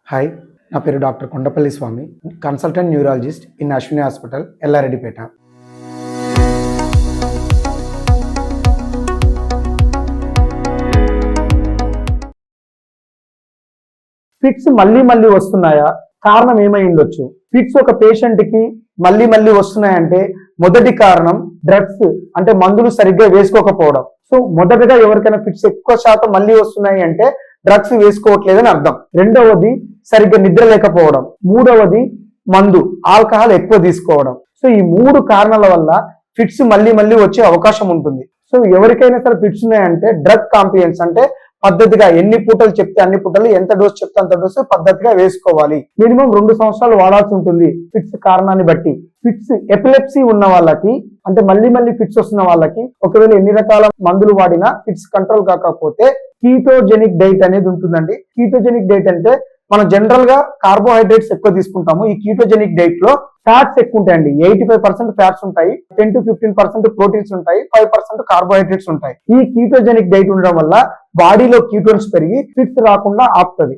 Hi, నా పేరు doctor Kondapalli Swami, consultant neurologist in Ashwini hospital, Ellareddypet. Fits మళ్ళీ వస్తున్నాయా? కారణం ఏమై ఉండొచ్చు? ఫిట్స్ ఒక పేషెంట్ కి మళ్ళీ వస్తున్నాయంటే మొదటి కారణం డ్రగ్స్, అంటే మందులు సరిగ్గా వేసుకోకపోవడం. సో మొదటగా ఎవరికైనా ఫిట్స్ ఎక్కువ శాతం మళ్ళీ వస్తున్నాయి అంటే డ్రగ్స్ వేసుకోవట్లేదని అర్థం. రెండవది సరిగ్గా నిద్ర లేకపోవడం. మూడవది మందు, ఆల్కహాల్ ఎక్కువ తీసుకోవడం. సో ఈ మూడు కారణాల వల్ల ఫిట్స్ మళ్ళీ వచ్చే అవకాశం ఉంటుంది. సో ఎవరికైనా సరే ఫిట్స్ ఉన్నాయంటే డ్రగ్ కాంప్లియన్స్, అంటే పద్ధతిగా ఎన్ని పూటలు చెప్తే అన్ని పూటలు, ఎంత డోస్ చెప్తే అంత డోసు పద్ధతిగా వేసుకోవాలి. మినిమం 2 సంవత్సరాలు వాడాల్సి ఉంటుంది ఫిట్స్ కారణాన్ని బట్టి. ఫిట్స్ ఎపిలెప్సీ ఉన్న వాళ్ళకి, అంటే మళ్ళీ ఫిట్స్ వస్తున్న వాళ్ళకి ఒకవేళ ఎన్ని రకాల మందులు వాడినా ఫిట్స్ కంట్రోల్ కాకపోతే కీటోజెనిక్ డైట్ అనేది ఉంటుందండి. కీటోజెనిక్ డైట్ అంటే మనం జనరల్ గా కార్బోహైడ్రేట్స్ ఎక్కువ తీసుకుంటాము. ఈ కీటోజెనిక్ డైట్ లో ఫ్యాట్స్ ఎక్కువ ఉంటాయండి. 85% ఫ్యాట్స్ ఉంటాయి, 10 to 15% ప్రోటీన్స్ ఉంటాయి, 5% కార్బోహైడ్రేట్స్ ఉంటాయి. ఈ కీటోజెనిక్ డైట్ ఉండడం వల్ల బాడీలో కీటోన్స్ పెరిగి ఫిట్స్ రాకుండా ఆపుతుంది.